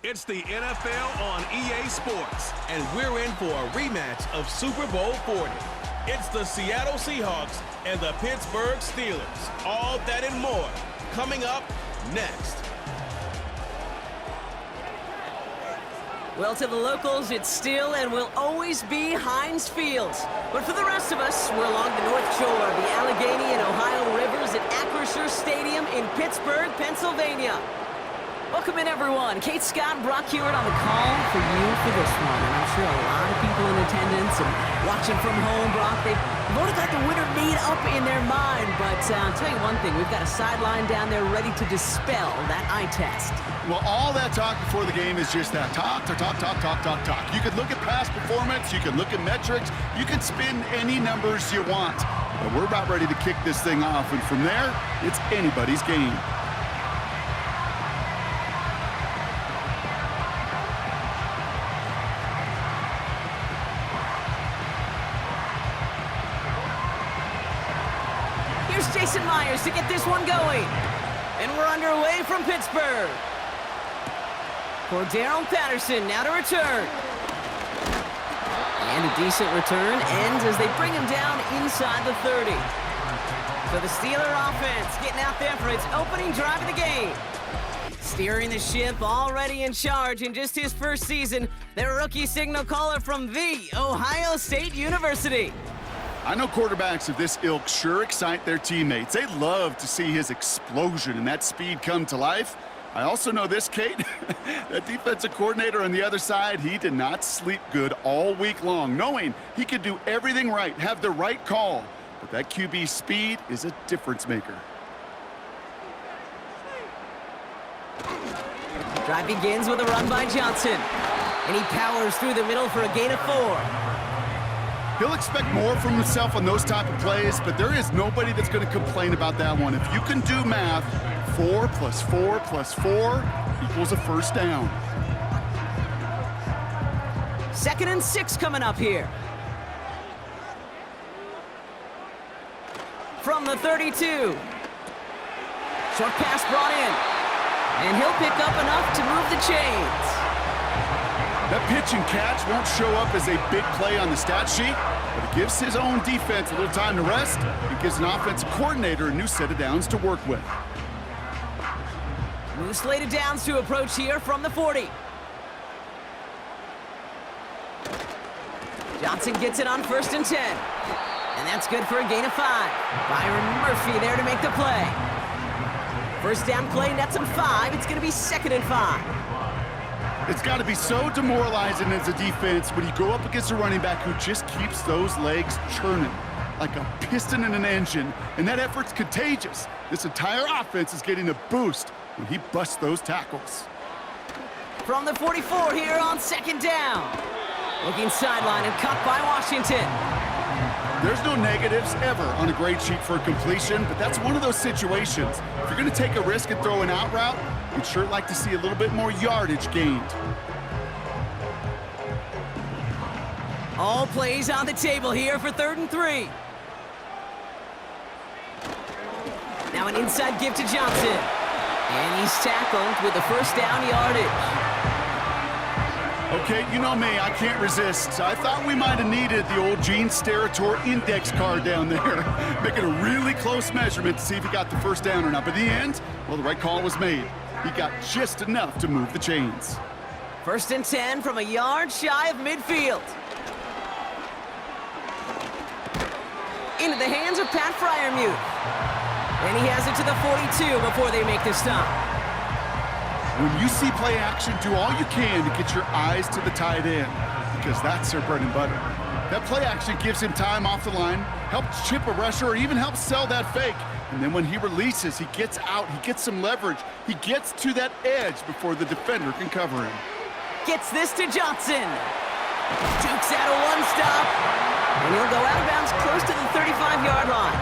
It's the NFL on EA Sports. And we're in for a rematch of Super Bowl 40. It's the Seattle Seahawks and the Pittsburgh Steelers. All that and more coming up next. Well, to the locals, it's still and will always be Heinz Field. But for the rest of us, we're along the North Shore of the Allegheny and Ohio Rivers at Acrisure Stadium in Pittsburgh, Pennsylvania. Welcome in, everyone. Kate Scott, Brock Hewitt on the call for you for this one. And I'm sure a lot of people in attendance and watching from home, Brock, they've already got the winner made up in their mind. But I'll tell you one thing, we've got a sideline down there ready to dispel that eye test. Well, all that talk before the game is just that talk. You could look at past performance, you can look at metrics, you can spin any numbers you want. But we're about ready to kick this thing off, and from there, it's anybody's game. Here's Jason Myers to get this one going. And we're underway from Pittsburgh. For Darrell Patterson, now to return. And a decent return ends as they bring him down inside the 30. So the Steeler offense getting out there for its opening drive of the game. Steering the ship, already in charge in just his first season, their rookie signal caller from the Ohio State University. I know quarterbacks of this ilk sure excite their teammates. They love to see his explosion and that speed come to life. I also know this, Kate, that defensive coordinator on the other side, he did not sleep good all week long, knowing he could do everything right, have the right call. But that QB speed is a difference maker. Drive begins with a run by Johnson. And he powers through the middle for a gain of 4. He'll expect more from himself on those type of plays, but there is nobody that's going to complain about that one. If you can do math, 4 plus 4 plus 4 equals a first down. 2nd and 6 coming up here. From the 32. Short pass brought in. And he'll pick up enough to move the chains. That pitch and catch won't show up as a big play on the stat sheet, but it gives his own defense a little time to rest. It gives an offensive coordinator a new set of downs to work with. New slate of downs to approach here from the 40. Johnson gets it on 1st and 10. And that's good for a gain of 5. Byron Murphy there to make the play. First down play nets him 5. It's going to be 2nd and 5. It's got to be so demoralizing as a defense when you go up against a running back who just keeps those legs churning like a piston in an engine, and that effort's contagious. This entire offense is getting a boost when he busts those tackles. From the 44 here on 2nd down. Looking sideline and cut by Washington. There's no negatives ever on a grade sheet for a completion, but that's one of those situations. If you're going to take a risk and throw an out route, you'd sure like to see a little bit more yardage gained. All plays on the table here for 3rd and 3. Now an inside give to Johnson. And he's tackled with the first down yardage. Okay, you know me, I can't resist. I thought we might have needed the old Gene Steratore index card down there, making a really close measurement to see if he got the first down or not. But in the end, well, the right call was made. He got just enough to move the chains. 1st and 10 from a yard shy of midfield. Into the hands of Pat Freiermuth. And he has it to the 42 before they make the stop. When you see play action, do all you can to get your eyes to the tight end, because that's their bread and butter. That play action gives him time off the line, helps chip a rusher, or even helps sell that fake. And then when he releases, he gets out, he gets some leverage. He gets to that edge before the defender can cover him. Gets this to Johnson. Jukes out a one stop. And he'll go out of bounds close to the 35-yard line.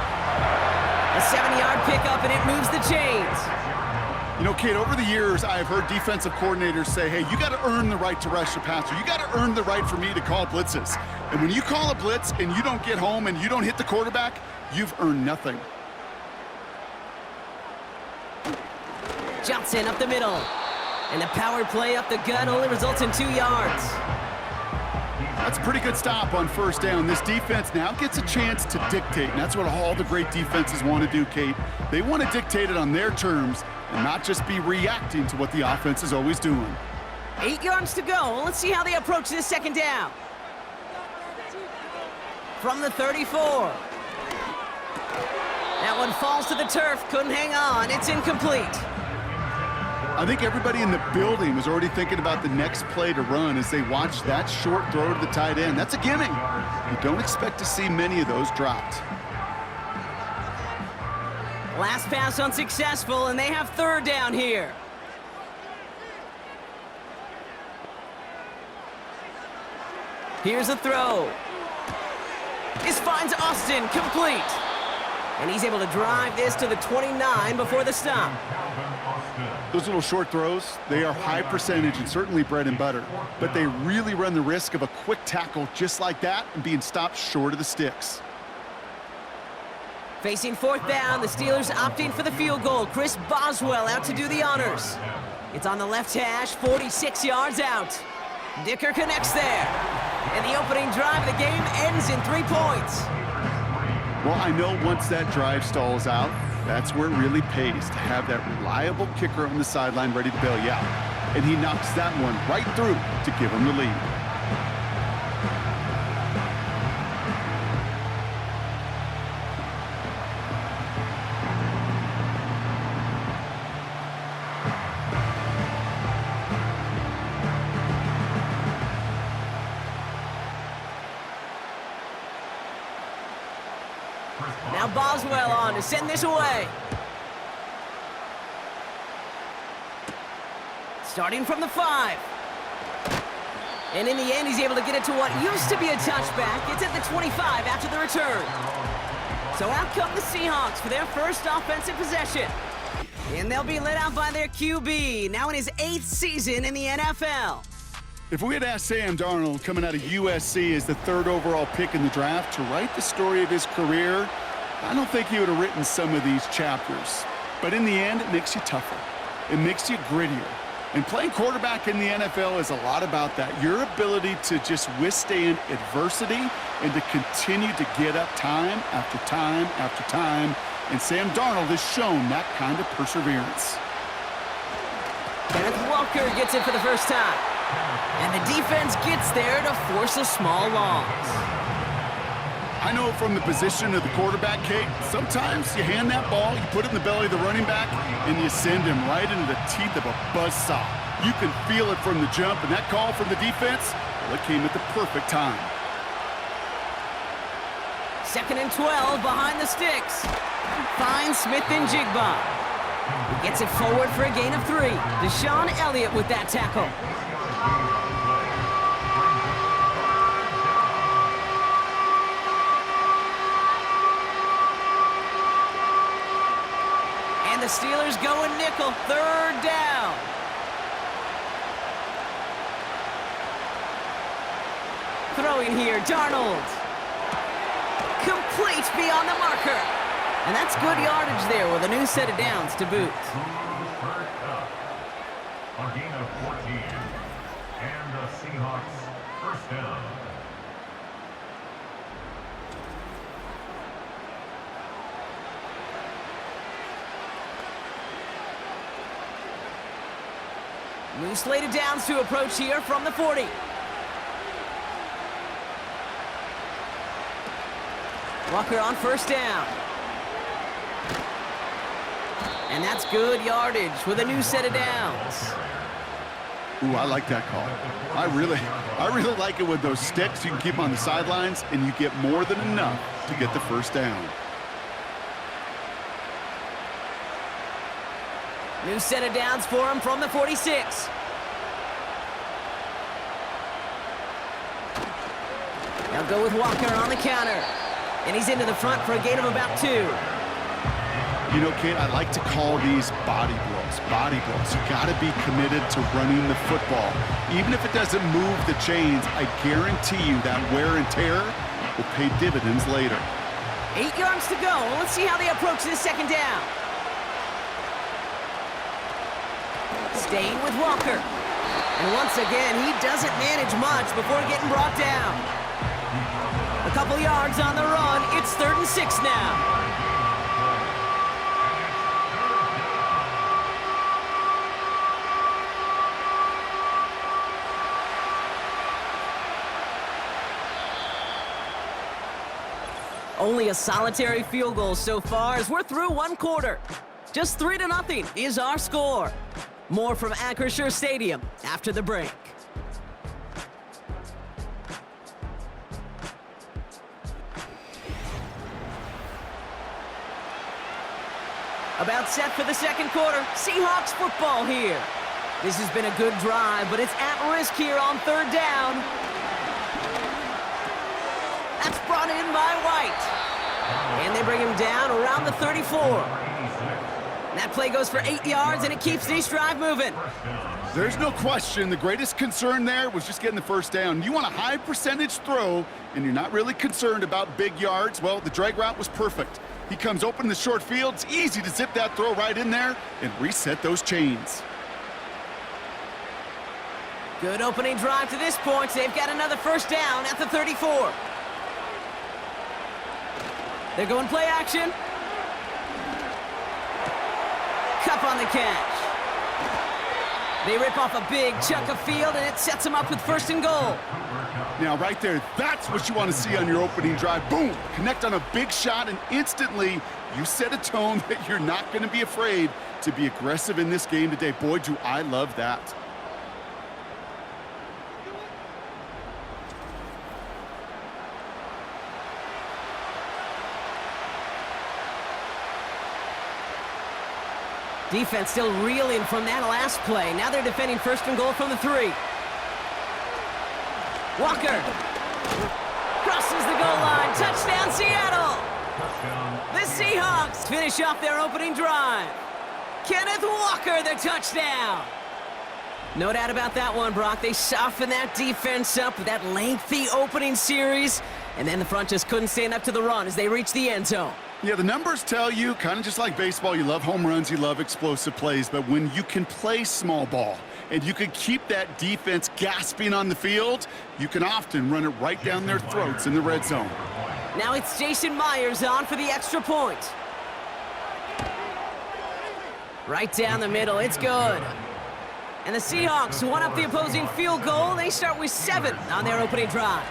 A 7-yard pickup, and it moves the chains. You know, Kate, over the years, I've heard defensive coordinators say, hey, you got to earn the right to rush the passer. You got to earn the right for me to call blitzes. And when you call a blitz and you don't get home and you don't hit the quarterback, you've earned nothing. Johnson up the middle. And the power play up the gut only results in 2 yards. That's a pretty good stop on first down. This defense now gets a chance to dictate, and that's what all the great defenses want to do, Kate. They want to dictate it on their terms and not just be reacting to what the offense is always doing. 8 yards to go. Let's see how they approach this second down. From the 34. That one falls to the turf. Couldn't hang on. It's incomplete. I think everybody in the building was already thinking about the next play to run as they watched that short throw to the tight end. That's a gimme. You don't expect to see many of those dropped. Last pass unsuccessful, and they have third down here. Here's a throw. This finds Austin, complete. And he's able to drive this to the 29 before the stop. Those little short throws, they are high percentage and certainly bread and butter, but they really run the risk of a quick tackle just like that and being stopped short of the sticks. Facing fourth down, the Steelers opting for the field goal. Chris Boswell out to do the honors. It's on the left hash, 46 yards out. Dicker connects there. And the opening drive of the game ends in 3 points. Well, I know once that drive stalls out, that's where it really pays to have that reliable kicker on the sideline ready to bail you out. And he knocks that one right through to give him the lead. Now Boswell on to send this away. Starting from the 5. And in the end, he's able to get it to what used to be a touchback. It's at the 25 after the return. So out come the Seahawks for their first offensive possession. And they'll be led out by their QB, now in his 8th season in the NFL. If we had asked Sam Darnold coming out of USC as the 3rd overall pick in the draft to write the story of his career, I don't think he would have written some of these chapters. But in the end, it makes you tougher. It makes you grittier. And playing quarterback in the NFL is a lot about that. Your ability to just withstand adversity and to continue to get up time after time after time. And Sam Darnold has shown that kind of perseverance. Kenneth Walker gets it for the first time. And the defense gets there to force a small loss. I know from the position of the quarterback, Kate, sometimes you hand that ball, you put it in the belly of the running back, and you send him right into the teeth of a buzzsaw. You can feel it from the jump, and that call from the defense, well, it came at the perfect time. 2nd and 12 behind the sticks. Finds Smith and Jigba. He gets it forward for a gain of 3. Deshaun Elliott with that tackle. And the Steelers go in nickel, 3rd down. Throwing here, Darnold. Complete beyond the marker. And that's good yardage there with a new set of downs to boot. A gain of 14. And the Seahawks first down. New slated downs to approach here from the 40. Walker on first down. And that's good yardage with a new set of downs. Ooh, I like that call. I really like it with those sticks. You can keep them on the sidelines, and you get more than enough to get the first down. New set of downs for him from the 46. Now go with Walker on the counter. And he's into the front for a gain of about 2. You know, Kate, I like to call these body blows. Body blows. You got to be committed to running the football. Even if it doesn't move the chains, I guarantee you that wear and tear will pay dividends later. 8 yards to go. Let's see how they approach this second down. Staying with Walker. And once again, he doesn't manage much before getting brought down. A couple yards on the run. It's 3rd and 6 now. Only a solitary field goal so far as we're through 1 quarter. Just 3-0 is our score. More from Acrisure Stadium after the break. About set for the 2nd quarter. Seahawks football here. This has been a good drive, but it's at risk here on 3rd down. That's brought in by White. And they bring him down around the 34. That play goes for 8 yards, and it keeps this drive moving. There's no question the greatest concern there was just getting the 1st down. You want a high percentage throw, and you're not really concerned about big yards. Well, the drag route was perfect. He comes open in the short field. It's easy to zip that throw right in there and reset those chains. Good opening drive to this point. They've got another 1st down at the 34. They're going play action. Cup on the catch. They rip off a big chunk of field, and it sets them up with 1st and goal. Now, right there, that's what you want to see on your opening drive. Boom! Connect on a big shot, and instantly you set a tone that you're not going to be afraid to be aggressive in this game today. Boy, do I love that. Defense still reeling from that last play. Now they're defending 1st and goal from the 3. Walker crosses the goal line. Touchdown, Seattle. The Seahawks finish off their opening drive. Kenneth Walker, the touchdown. No doubt about that one, Brock. They softened that defense up with that lengthy opening series, and then the front just couldn't stand up to the run as they reached the end zone. Yeah, the numbers tell you, kind of just like baseball, you love home runs, you love explosive plays, but when you can play small ball and you can keep that defense gasping on the field, you can often run it right down their throats in the red zone. Now it's Jason Myers on for the extra point. Right down the middle, it's good. And the Seahawks won up the opposing field goal. They start with 7 on their opening drive.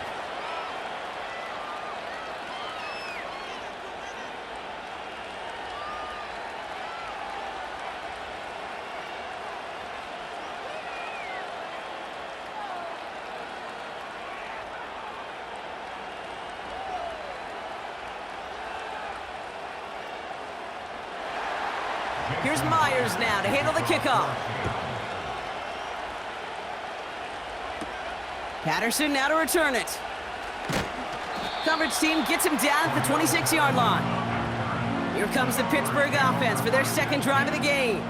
Here's Myers now to handle the kickoff. Patterson now to return it. Coverage team gets him down at the 26-yard line. Here comes the Pittsburgh offense for their 2nd drive of the game.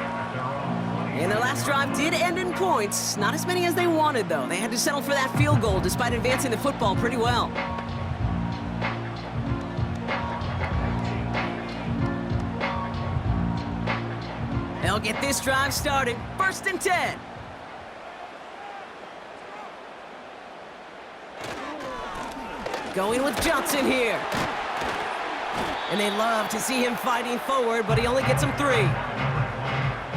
And their last drive did end in points. Not as many as they wanted, though. They had to settle for that field goal despite advancing the football pretty well. They'll get this drive started. 1st and 10. Going with Johnson here. And they love to see him fighting forward, but he only gets them 3.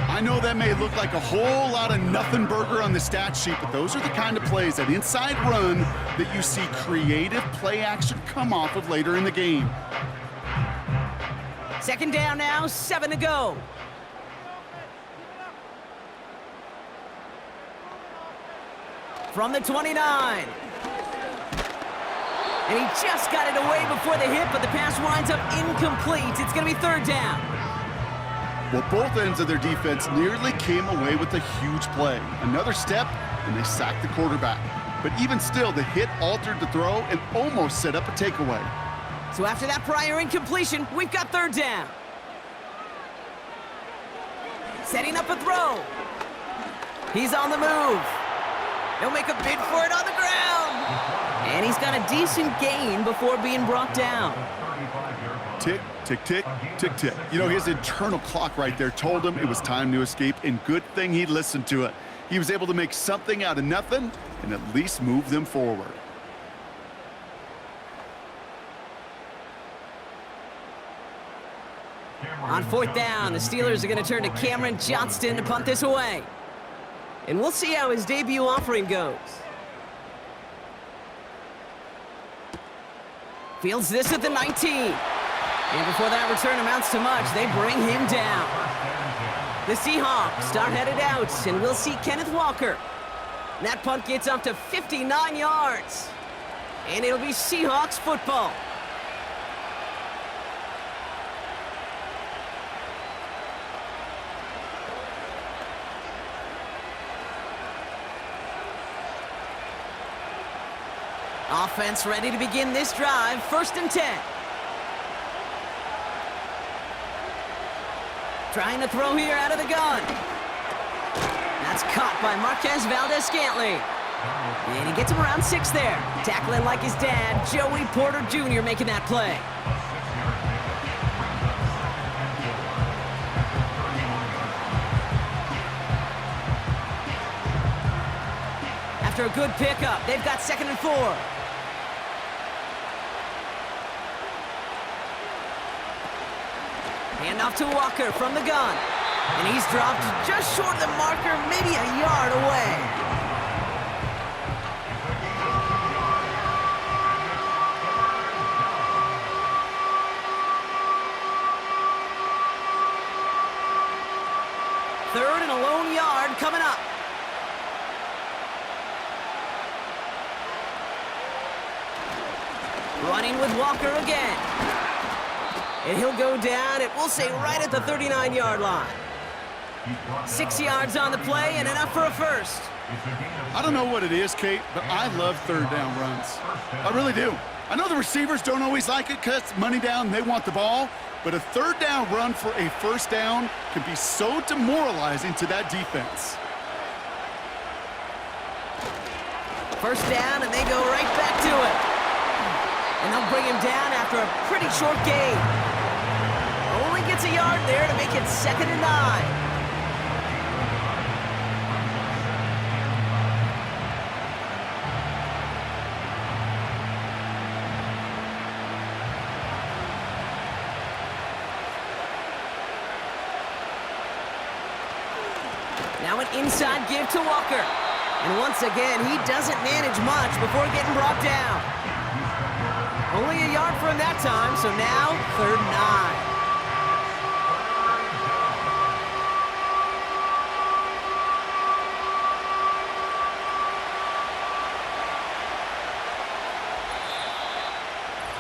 I know that may look like a whole lot of nothing burger on the stat sheet, but those are the kind of plays, that inside run, that you see creative play action come off of later in the game. 2nd down now, 7 to go. From the 29. And he just got it away before the hit, but the pass winds up incomplete. It's going to be 3rd down. Well, both ends of their defense nearly came away with a huge play. Another step, and they sacked the quarterback. But even still, the hit altered the throw and almost set up a takeaway. So after that prior incompletion, we've got 3rd down. Setting up a throw. He's on the move. He'll make a bid for it on the ground. And he's got a decent gain before being brought down. Tick, tick, tick, tick, tick. You know, his internal clock right there told him it was time to escape, and good thing he listened to it. He was able to make something out of nothing and at least move them forward. On 4th down, the Steelers are going to turn to Cameron Johnston to punt this away. And we'll see how his debut offering goes. Fields this at the 19. And before that return amounts to much, they bring him down. The Seahawks start headed out, and we'll see Kenneth Walker. That punt gets up to 59 yards. And it'll be Seahawks football. Offense ready to begin this drive, 1st and 10. Trying to throw here out of the gun. That's caught by Marquez Valdez-Scantling. And he gets him around 6 there. Tackling like his dad, Joey Porter Jr. making that play. After a good pickup, they've got 2nd and 4. Hand off to Walker from the gun. And he's dropped just short of the marker, maybe a yard away. Third and a lone yard coming up. Running with Walker again. And he'll go down, and we'll say right at the 39-yard line. 6 yards on the play and enough for a first. I don't know what it is, Kate, but I love 3rd down runs. I really do. I know the receivers don't always like it because it's money down, they want the ball, but a 3rd down run for a 1st down can be so demoralizing to that defense. 1st down, and they go right back to it. And they'll bring him down after a pretty short gain. Only gets a yard there to make it 2nd and 9. Now an inside give to Walker. And once again, he doesn't manage much before getting brought down. Only a yard for him that time, so now 3rd and 9.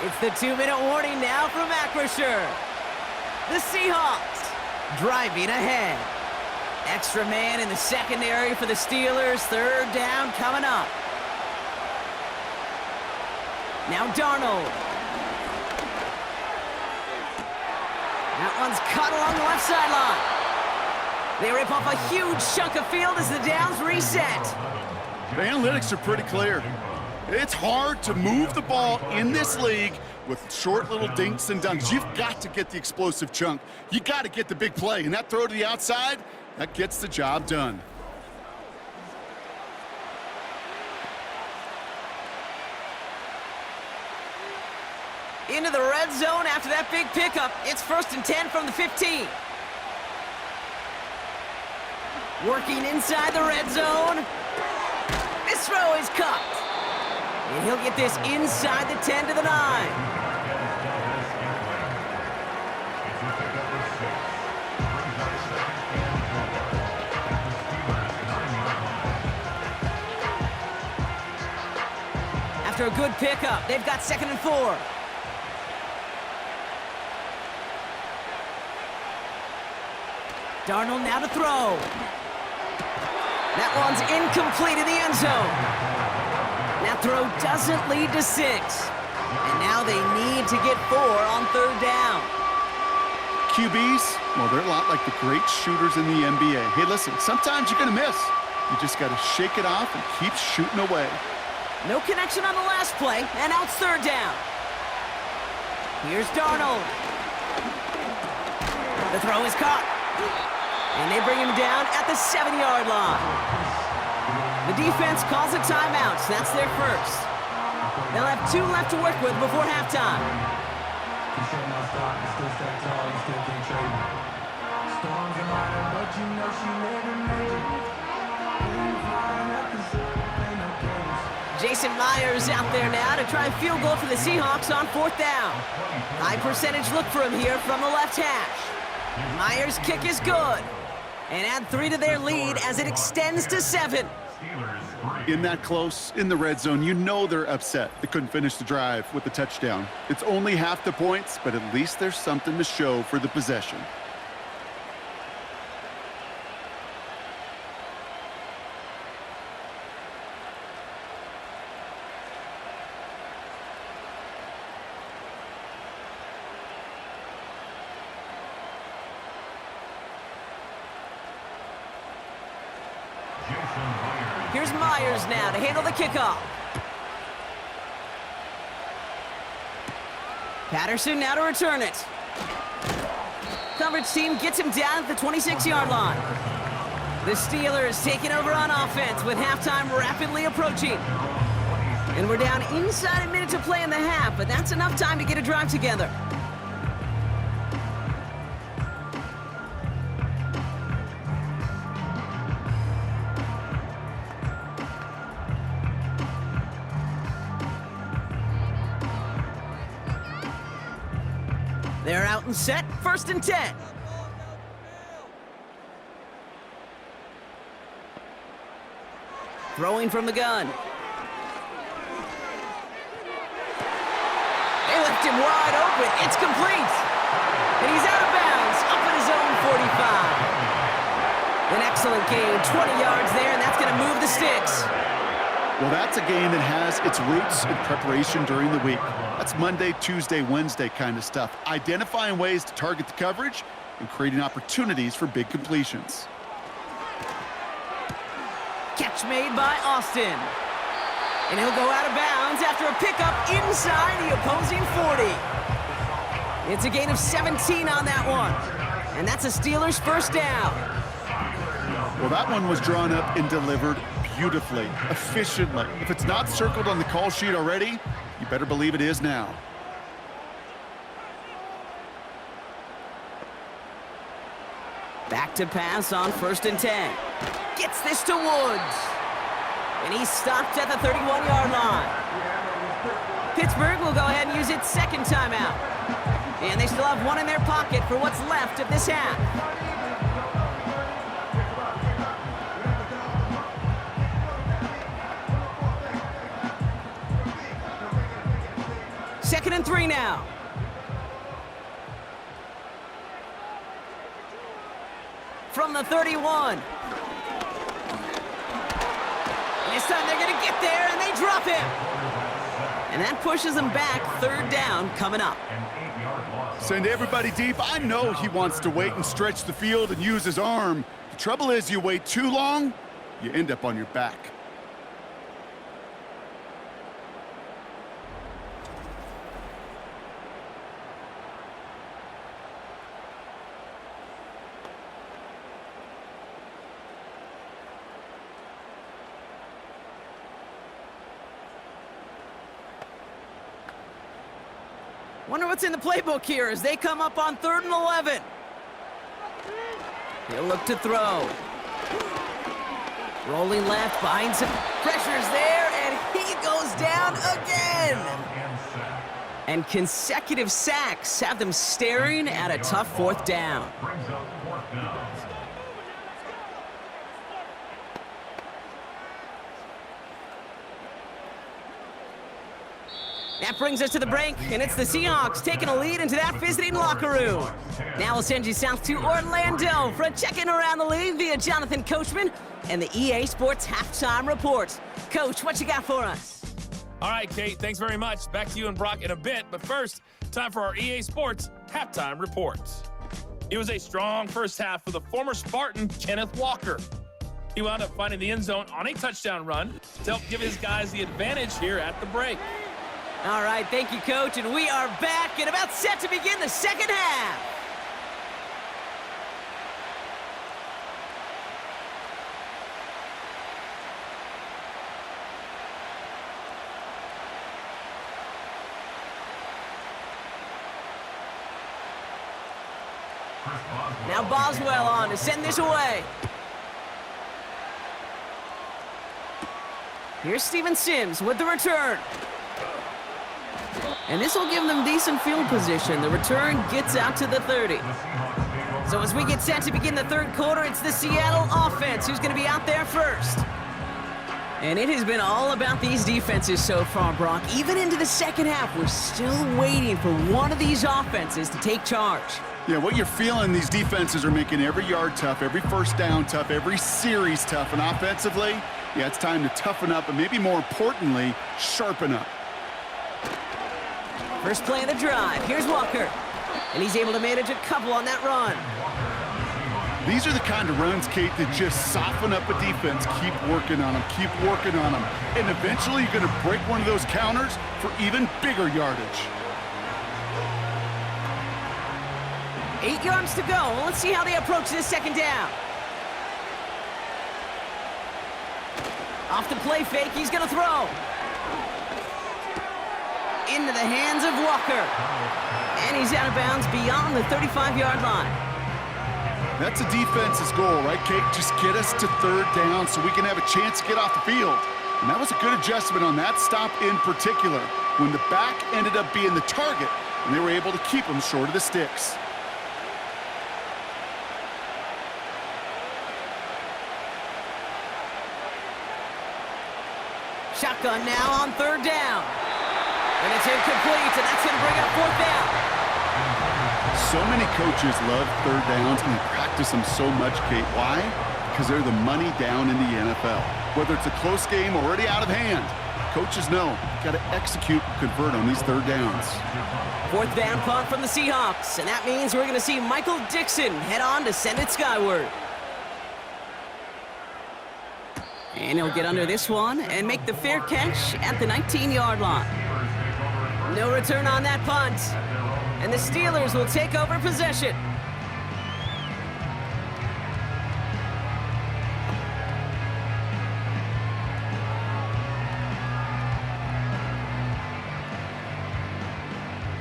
It's the 2-minute warning now from Acrisure. The Seahawks driving ahead. Extra man in the secondary for the Steelers. 3rd down coming up. Now Darnold. That one's cut along the left sideline. They rip off a huge chunk of field as the downs reset. The analytics are pretty clear. It's hard to move the ball in this league with short little dinks and dunks. You've got to get the explosive chunk. You got to get the big play, and that throw to the outside, that gets the job done. Into the red zone after that big pickup. It's 1st and 10 from the 15. Working inside the red zone. This throw is caught. And he'll get this inside the 10 to the 9. After a good pickup, they've got 2nd and 4. Darnold now to throw. That one's incomplete in the end zone. That throw doesn't lead to 6. And now they need to get 4 on 3rd down. QBs, well, they're a lot like the great shooters in the NBA. Hey, listen, sometimes you're going to miss. You just got to shake it off and keep shooting away. No connection on the last play, and now it's 3rd down. Here's Darnold. The throw is caught. And they bring him down at the 7-yard line. The defense calls a timeout, so that's their first. They'll have 2 left to work with before halftime. Jason Myers out there now to try a field goal for the Seahawks on 4th down. High percentage look for him here from the left hash. Myers' kick is good. And add 3 to their lead as it extends to 7. In that close, in the red zone, you know they're upset they couldn't finish the drive with the touchdown. It's only half the points, but at least there's something to show for the possession. Here's Myers now to handle the kickoff. Patterson now to return it. Coverage team gets him down at the 26-yard line. The Steelers taking over on offense with halftime rapidly approaching. And we're down inside a minute to play in the half, but that's enough time to get a drive together. They're out and set, 1st and 10. Throwing from the gun. They left him wide open. It's complete. And he's out of bounds, up at his own 45. An excellent gain, 20 yards there, and that's going to move the sticks. Well, that's a game that has its roots in preparation during the week. That's Monday, Tuesday, Wednesday kind of stuff. Identifying ways to target the coverage and creating opportunities for big completions. Catch made by Austin. And he'll go out of bounds after a pickup inside the opposing 40. It's a gain of 17 on that one. And that's a Steelers' 1st down. Well, that one was drawn up and delivered beautifully, efficiently. If it's not circled on the call sheet already, you better believe it is now. Back to pass on 1st and 10. Gets this to Woods. And he's stopped at the 31-yard line. Pittsburgh will go ahead and use its 2nd timeout. And they still have 1 in their pocket for what's left of this half. 2nd and 3 now. From the 31. And this time they're going to get there, and they drop him. And that pushes them back, 3rd down coming up. Send everybody deep. I know he wants to wait and stretch the field and use his arm. The trouble is you wait too long, you end up on your back. Wonder what's in the playbook here as they come up on 3rd and 11. He'll look to throw. Rolling left, behind some pressures there, and he goes down again. And consecutive sacks have them staring at a tough 4th down. That brings us to the break, and it's the Seahawks taking a lead into that visiting locker room. Now we'll send you south to Orlando for a check-in around the league via Jonathan Coachman and the EA Sports Halftime Report. Coach, what you got for us? All right, Kate, thanks very much. Back to you and Brock in a bit, but first, time for our EA Sports Halftime Report. It was a strong first half for the former Spartan, Kenneth Walker. He wound up finding the end zone on a touchdown run to help give his guys the advantage here at the break. All right, thank you, Coach, and we are back and about set to begin the second half. Now Boswell on to send this away. Here's Steven Sims with the return. And this will give them decent field position. The return gets out to the 30. So as we get set to begin the third quarter, it's the Seattle offense who's going to be out there first. And it has been all about these defenses so far, Brock. Even into the second half, we're still waiting for one of these offenses to take charge. Yeah, what you're feeling, these defenses are making every yard tough, every first down tough, every series tough. And offensively, yeah, it's time to toughen up and maybe more importantly, sharpen up. First play of the drive. Here's Walker. And he's able to manage a couple on that run. These are the kind of runs, Kate, that just soften up a defense. Keep working on them, keep working on them. And eventually you're going to break one of those counters for even bigger yardage. 8 yards to go. Let's see how they approach this second down. Off the play fake, he's going to throw. Into the hands of Walker. And he's out of bounds beyond the 35-yard line. That's a defense's goal, right, Kate? Just get us to third down so we can have a chance to get off the field. And that was a good adjustment on that stop in particular, when the back ended up being the target, and they were able to keep him short of the sticks. Shotgun now on third down. And it's incomplete, and that's going to bring up fourth down. So many coaches love third downs, and they practice them so much, Kate. Why? Because they're the money down in the NFL. Whether it's a close game or already out of hand, coaches know you've got to execute and convert on these third downs. Fourth down punt from the Seahawks, and that means we're going to see Michael Dixon head on to send it skyward. And he'll get under this one and make the fair catch at the 19-yard line. No return on that punt. And the Steelers will take over possession.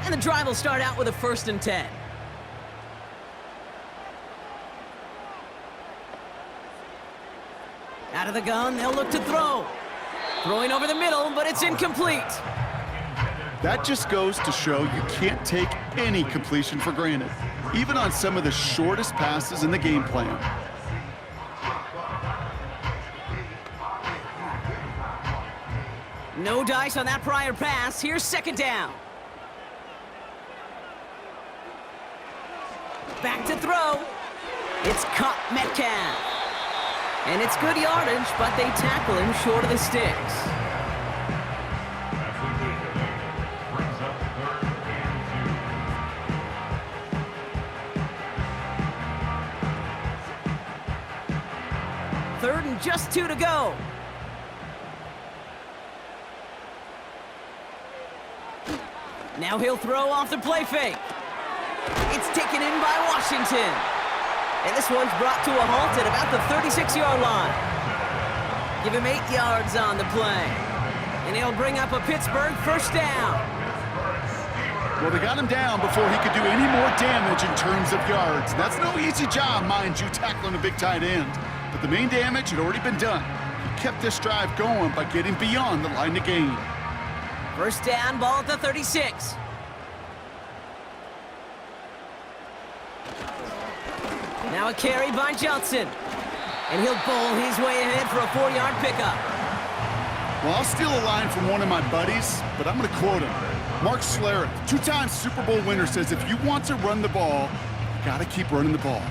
And the drive will start out with a 1st and 10. Out of the gun, they'll look to throw. Throwing over the middle, but it's incomplete. That just goes to show you can't take any completion for granted, even on some of the shortest passes in the game plan. No dice on that prior pass. Here's second down. Back to throw. It's caught Metcalf. And it's good yardage, but they tackle him short of the sticks. Third and just 2 to go. Now he'll throw off the play fake. It's taken in by Washington. And this one's brought to a halt at about the 36-yard line. Give him 8 yards on the play. And he'll bring up a Pittsburgh first down. Well, they got him down before he could do any more damage in terms of yards. That's no easy job, mind you, tackling a big tight end. But the main damage had already been done. He kept this drive going by getting beyond the line of gain. First down, ball at the 36. Now a carry by Johnson. And he'll bowl his way ahead for a 4-yard pickup. Well, I'll steal a line from one of my buddies, but I'm going to quote him. Mark Schlereth, 2-time Super Bowl winner, says if you want to run the ball, you got to keep running the ball.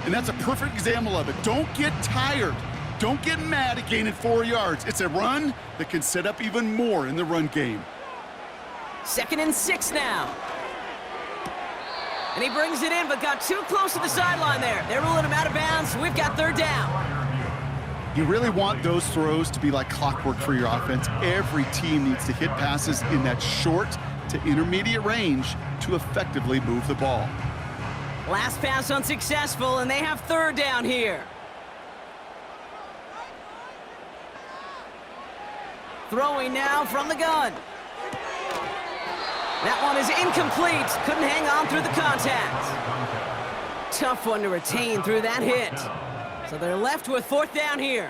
And that's a perfect example of it. Don't get tired. Don't get mad at gaining 4 yards. It's a run that can set up even more in the run game. 2nd and 6 now. And he brings it in, but got too close to the sideline there. They're ruling him out of bounds. We've got third down. You really want those throws to be like clockwork for your offense. Every team needs to hit passes in that short to intermediate range to effectively move the ball. Last pass unsuccessful, and they have third down here. Throwing now from the gun. That one is incomplete. Couldn't hang on through the contact. Tough one to retain through that hit. So they're left with fourth down here.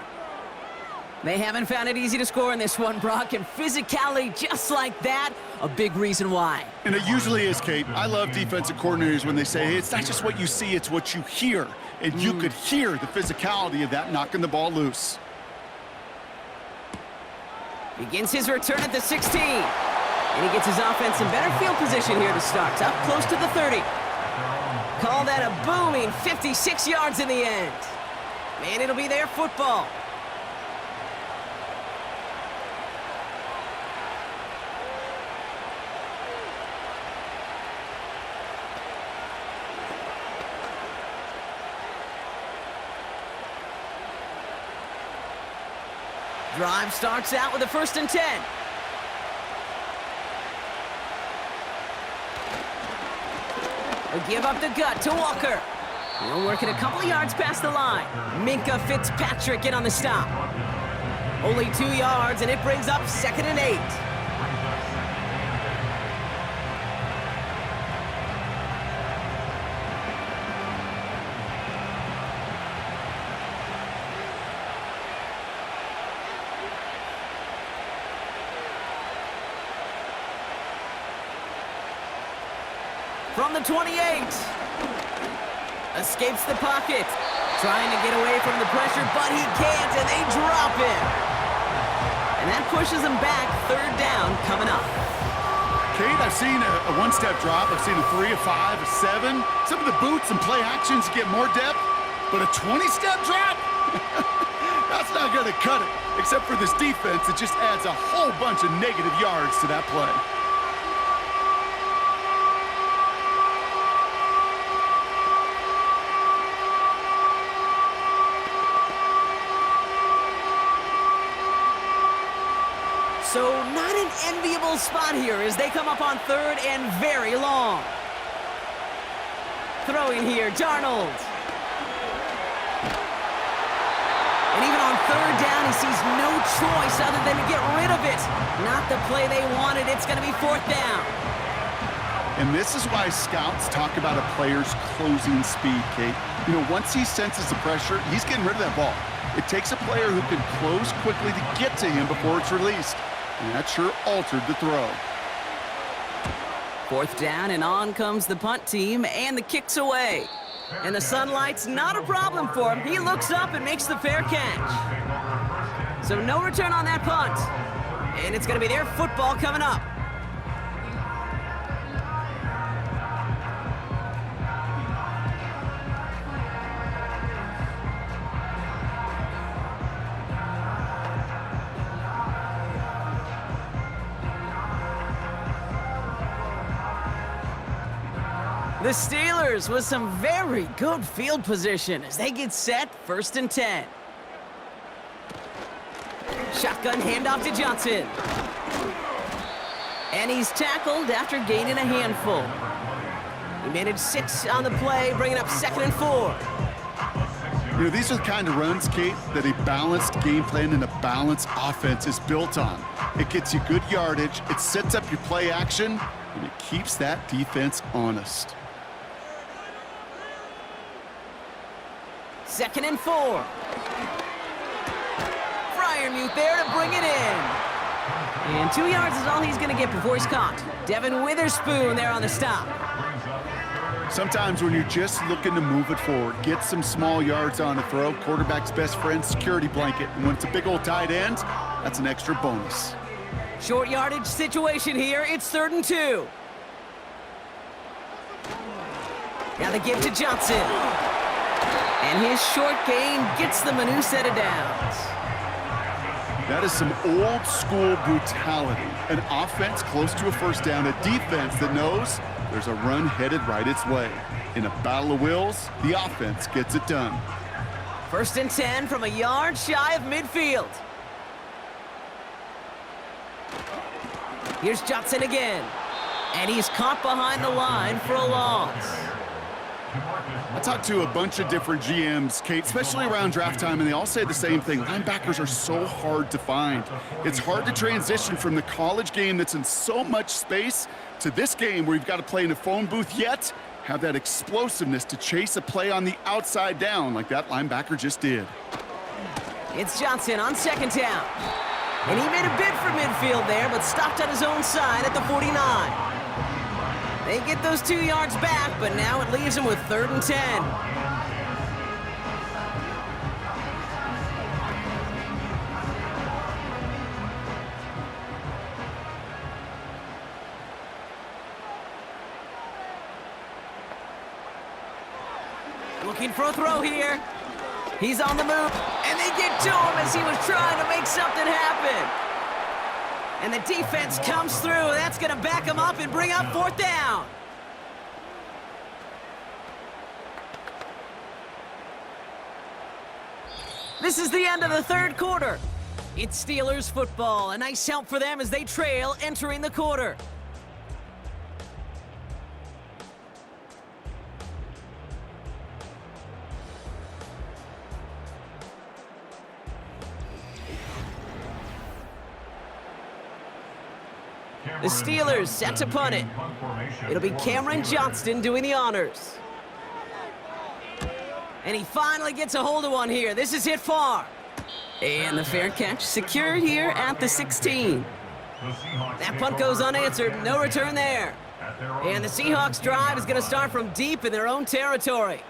They haven't found it easy to score in this one, Brock, and physicality just like that, a big reason why. And it usually is, Kate. I love defensive coordinators when they say, hey, it's not just what you see, it's what you hear. And you could hear the physicality of that knocking the ball loose. Begins his return at the 16. And he gets his offense in better field position here to start. Up close to the 30. Call that a booming 56 yards in the end. And it'll be their football. Drive starts out with a 1st and 10. He'll give up the gut to Walker. He'll work it a couple of yards past the line. Minka Fitzpatrick in on the stop. Only 2 yards, and it brings up 2nd and 8. From the 28. Escapes the pocket. Trying to get away from the pressure, but he can't, and they drop him. And that pushes him back. 3rd down coming up. Kate, I've seen a one-step drop. I've seen a 3, a 5, a 7. Some of the boots and play actions get more depth, but a 20-step drop? That's not going to cut it. Except for this defense, it just adds a whole bunch of negative yards to that play. So not an enviable spot here as they come up on 3rd and very long. Throwing here, Darnold. And even on 3rd down, he sees no choice other than to get rid of it. Not the play they wanted. It's going to be 4th down. And this is why scouts talk about a player's closing speed, Kate. You know, once he senses the pressure, he's getting rid of that ball. It takes a player who can close quickly to get to him before it's released. And that sure altered the throw. 4th down, and on comes the punt team, and the kick's away. And the sunlight's not a problem for him. He looks up and makes the fair catch. So no return on that punt. And it's going to be their football coming up. The Steelers with some very good field position as they get set, 1st and 10. Shotgun handoff to Johnson. And he's tackled after gaining a handful. He managed 6 on the play, bringing up 2nd and 4. You know, these are the kind of runs, Kate, that a balanced game plan and a balanced offense is built on. It gets you good yardage, it sets up your play action, and it keeps that defense honest. 2nd and 4. Freiermuth there to bring it in. And 2 yards is all he's going to get before he's caught. Devin Witherspoon there on the stop. Sometimes when you're just looking to move it forward, get some small yards on a throw, quarterback's best friend, security blanket. And when it's a big old tight end, that's an extra bonus. Short yardage situation here. It's 3rd and 2. Now the give to Johnson. And his short gain gets them a new set of downs. That is some old school brutality. An offense close to a 1st down, a defense that knows there's a run headed right its way. In a battle of wills, the offense gets it done. First and 10 from a yard shy of midfield. Here's Johnson again. And he's caught behind the line for a loss. I talked to a bunch of different GMs, Kate, especially around draft time, and they all say the same thing. Linebackers are so hard to find. It's hard to transition from the college game that's in so much space to this game where you've got to play in a phone booth, yet have that explosiveness to chase a play on the outside down like that linebacker just did. It's Johnson on second down. And he made a bid for midfield there, but stopped on his own side at the 49. They get those 2 yards back, but now it leaves him with 3rd and 10. Looking for a throw here. He's on the move, and they get to him as he was trying to make something happen. And the defense comes through. That's going to back him up and bring up 4th down. This is the end of the 3rd quarter. It's Steelers football. A nice help for them as they trail entering the quarter. The Steelers set to punt it. It'll be Cameron Johnston doing the honors. And he finally gets a hold of one here. This is hit far. And the fair catch secured here at the 16. That punt goes unanswered. No return there. And the Seahawks drive is going to start from deep in their own territory.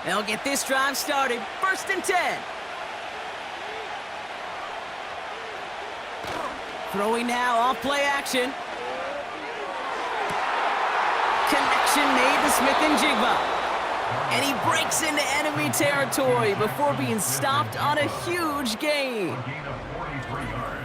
They'll get this drive started. 1st and 10. Throwing now off play action. Connection made to Smith-Njigba. And he breaks into enemy territory before being stopped on a huge gain.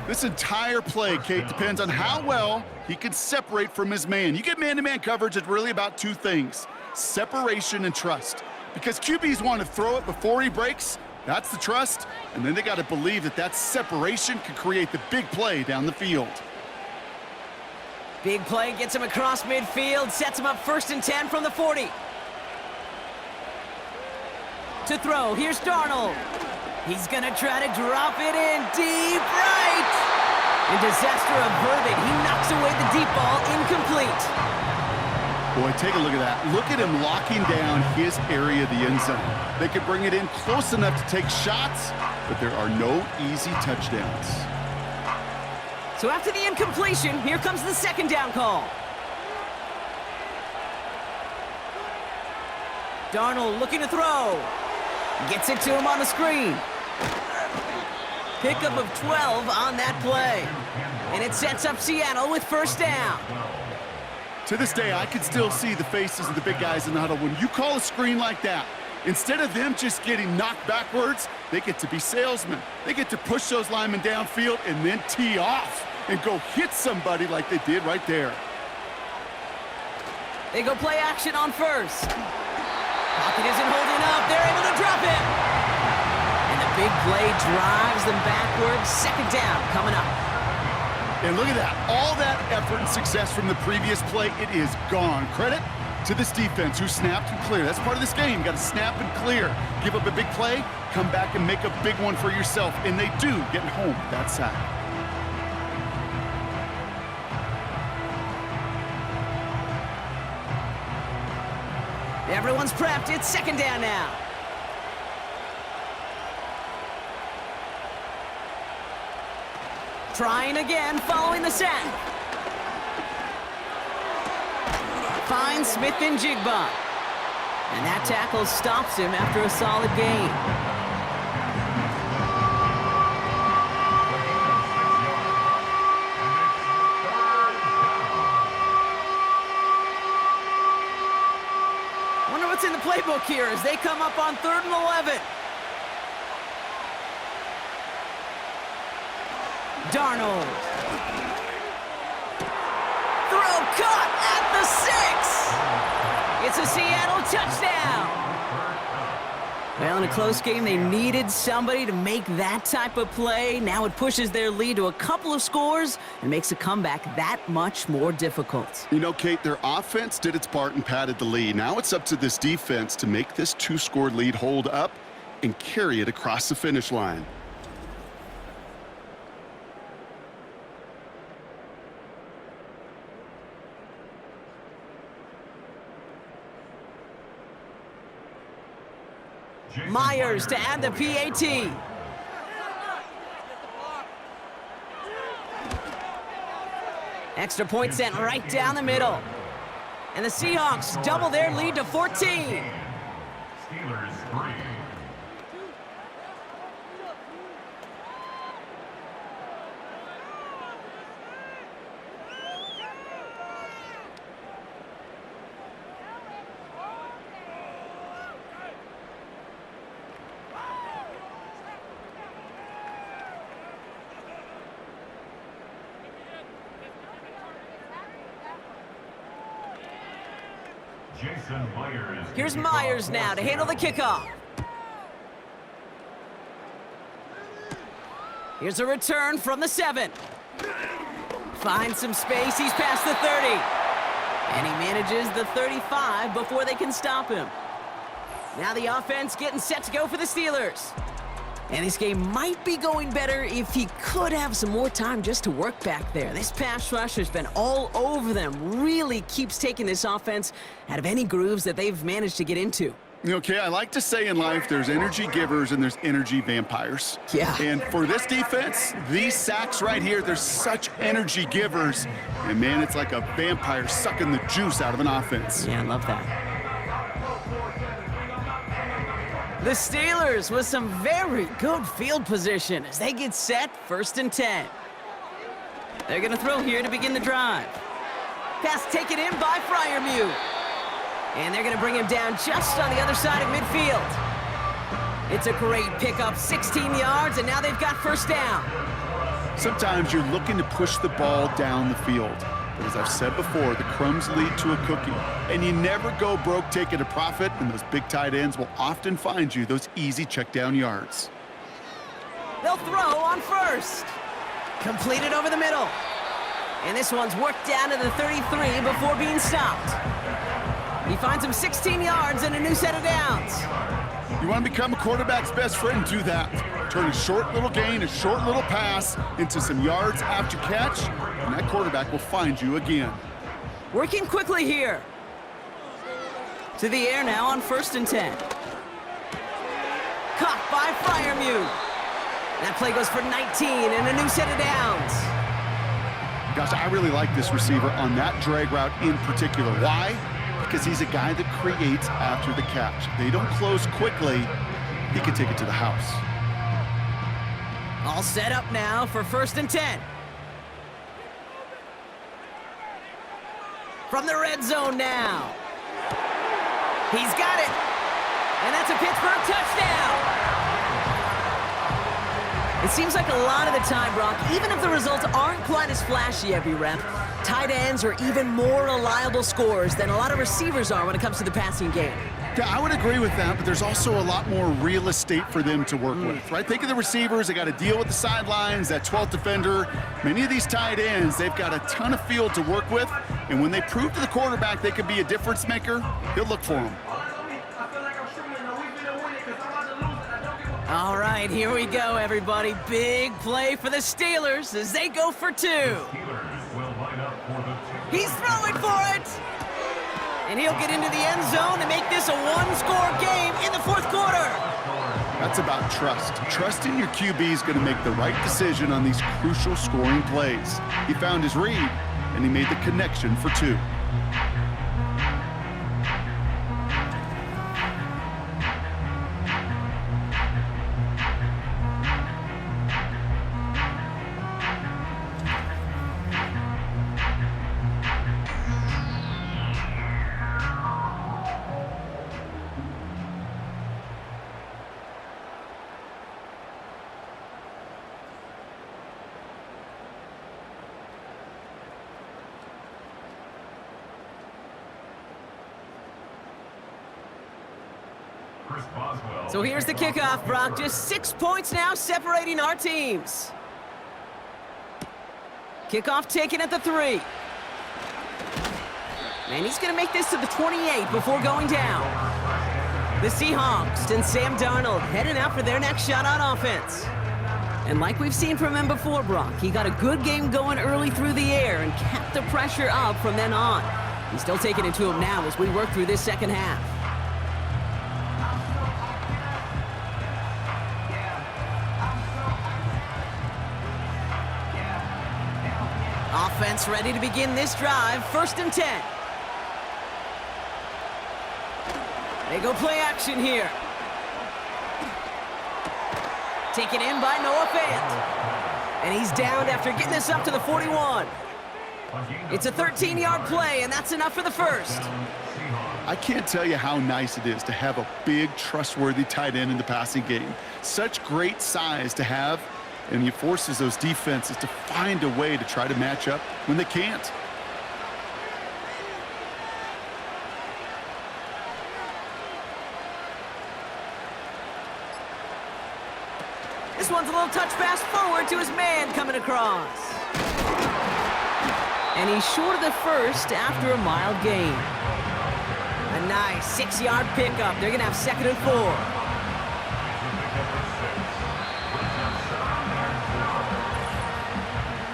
This entire play, Kate, depends on how well he can separate from his man. You get man-to-man coverage, it's really about 2 things: separation and trust. Because QBs want to throw it before he breaks, that's the trust, and then they got to believe that that separation can create the big play down the field. Big play gets him across midfield, sets him up 1st and 10 from the 40. To throw, here's Darnold. He's gonna try to drop it in deep right. And disaster averted, he knocks away the deep ball, incomplete. Boy, take a look at that. Look at him locking down his area of the end zone. They could bring it in close enough to take shots, but there are no easy touchdowns. So after the incompletion, here comes the 2nd down call. Darnold looking to throw. Gets it to him on the screen. Pickup of 12 on that play. And it sets up Seattle with 1st down. To this day, I can still see the faces of the big guys in the huddle. When you call a screen like that, instead of them just getting knocked backwards, they get to be salesmen. They get to push those linemen downfield and then tee off and go hit somebody like they did right there. They go play action on 1st. Pocket isn't holding up. They're able to drop it. And the big play drives them backwards. 2nd down coming up. And look at that. All that effort and success from the previous play, it is gone. Credit to this defense who snapped and cleared. That's part of this game. You got to snap and clear. Give up a big play, come back and make a big one for yourself. And they do get home that side. Everyone's prepped. It's 2nd down now. Trying again, following the sack. Finds Smith-Njigba. And that tackle stops him after a solid gain. Wonder what's in the playbook here as they come up on 3rd and 11. Darnold. Throw caught at the 6. It's a Seattle touchdown. Well, in a close game, they needed somebody to make that type of play. Now it pushes their lead to a couple of scores and makes a comeback that much more difficult. You know, Kate, their offense did its part and padded the lead. Now it's up to this defense to make this 2-score lead hold up and carry it across the finish line. Myers to add the PAT. Extra point sent right down the middle. And the Seahawks double their lead to 14. Steelers 3. Here's Myers now to handle the kickoff. Here's a return from the 7. Finds some space, he's past the 30. And he manages the 35 before they can stop him. Now the offense getting set to go for the Steelers. And this game might be going better if he could have some more time just to work back there. This pass rush has been all over them. Really keeps taking this offense out of any grooves that they've managed to get into. Okay, I like to say in life there's energy givers and there's energy vampires. Yeah. And for this defense, these sacks right here, they're such energy givers. And man, it's like a vampire sucking the juice out of an offense. Yeah, I love that. The Steelers with some very good field position as they get set 1st and 10. They're going to throw here to begin the drive. Pass taken in by Freiermuth. And they're going to bring him down just on the other side of midfield. It's a great pickup, 16 yards, and now they've got 1st down. Sometimes you're looking to push the ball down the field. But as I've said before, the crumbs lead to a cookie. And you never go broke taking a profit, and those big tight ends will often find you those easy check down yards. They'll throw on 1st. Completed over the middle. And this one's worked down to the 33 before being stopped. He finds him 16 yards and a new set of downs. You want to become a quarterback's best friend? Do that. Turn a short little gain, a short little pass into some yards after catch, and that quarterback will find you again. Working quickly here. To the air now on 1st and 10. Caught by Freiermuth. That play goes for 19 and a new set of downs. Gosh, I really like this receiver on that drag route in particular. Why? Because he's a guy that creates after the catch. They don't close quickly. He can take it to the house. All set up now for 1st and 10. From the red zone now. He's got it. And that's a Pittsburgh touchdown. It seems like a lot of the time, Brock, even if the results aren't quite as flashy every rep, tight ends are even more reliable scorers than a lot of receivers are when it comes to the passing game. Yeah, I would agree with that, but there's also a lot more real estate for them to work with, right? Think of the receivers. They got to deal with the sidelines, that 12th defender. Many of these tight ends, they've got a ton of field to work with, and when they prove to the quarterback they could be a difference maker, he'll look for them. All right, here we go, everybody. Big play for the Steelers as they go for 2. He's throwing for it! And he'll get into the end zone to make this a 1-score game in the 4th quarter. That's about trust. Trusting your QB is going to make the right decision on these crucial scoring plays. He found his read, and he made the connection for 2. Chris Boswell. So here's the kickoff, Brock. Just 6 points now separating our teams. Kickoff taken at the 3. And he's going to make this to the 28 before going down. The Seahawks and Sam Darnold heading out for their next shot on offense. And like we've seen from him before, Brock, he got a good game going early through the air and kept the pressure up from then on. He's still taking it to him now as we work through this second half. Offense ready to begin this drive. 1st and 10. They go play action here. Taken in by Noah Fant. And he's downed after getting this up to the 41. It's a 13-yard play, and that's enough for the first. I can't tell you how nice it is to have a big, trustworthy tight end in the passing game. Such great size to have, and he forces those defenses to find a way to try to match up when they can't. This one's a little touch pass forward to his man coming across. And he's short of the first after a mild gain. A nice 6-yard pickup. They're going to have 2nd and 4.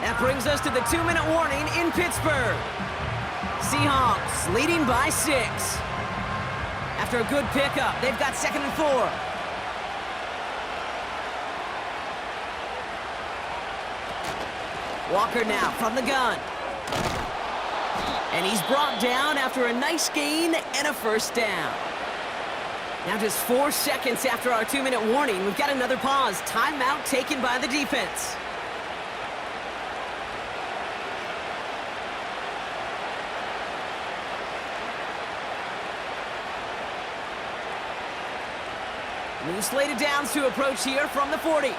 That brings us to the 2-minute warning in Pittsburgh. Seahawks leading by 6. After a good pickup, they've got 2nd and 4. Walker now from the gun. And he's brought down after a nice gain and a 1st down. Now just 4 seconds after our 2-minute warning, we've got another pause. Timeout taken by the defense. New slated downs to approach here from the 40.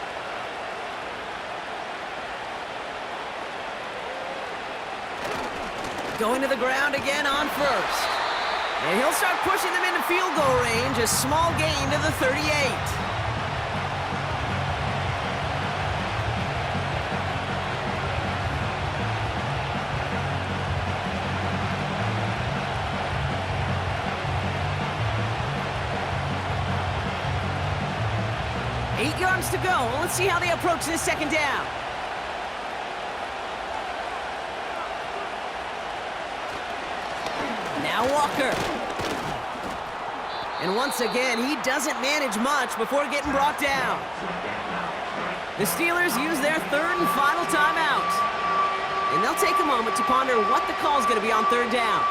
Going to the ground again on 1st. And he'll start pushing them into field goal range. A small gain to the 38. Eight yards to go. Let's see how they approach this 2nd down. Now Walker. And once again, he doesn't manage much before getting brought down. The Steelers use their 3rd and final timeout. And they'll take a moment to ponder what the call is going to be on 3rd down.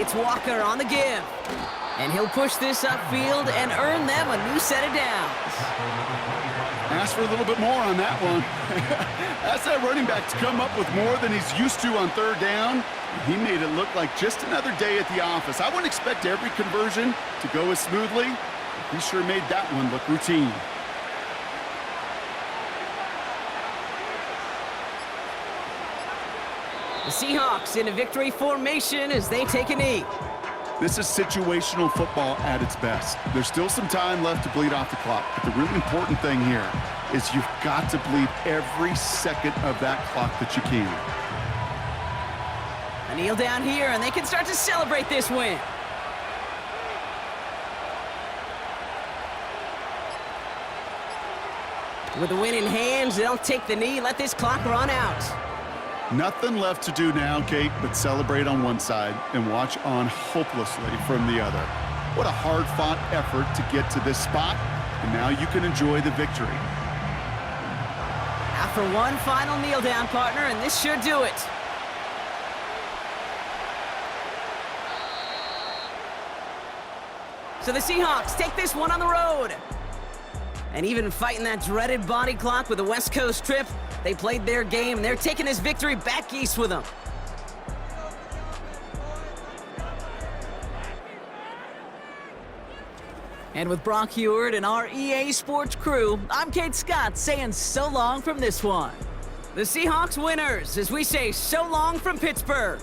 It's Walker on the give. And he'll push this upfield and earn them a new set of downs. Ask for a little bit more on that one. Ask that running back to come up with more than he's used to on 3rd down. He made it look like just another day at the office. I wouldn't expect every conversion to go as smoothly. He sure made that one look routine. The Seahawks in a victory formation as they take a knee. This is situational football at its best. There's still some time left to bleed off the clock, but the really important thing here is you've got to bleed every second of that clock that you can. A kneel down here, and they can start to celebrate this win. With the win in hands, they'll take the knee, let this clock run out. Nothing left to do now, Kate, but celebrate on one side and watch on hopelessly from the other. What a hard-fought effort to get to this spot, and now you can enjoy the victory. After one final kneel down, partner, and this should do it. So the Seahawks take this one on the road. And even fighting that dreaded body clock with a West Coast trip, they played their game. They're taking this victory back east with them. And with Brock Heward and our EA Sports crew, I'm Kate Scott saying so long from this one. The Seahawks winners as we say so long from Pittsburgh.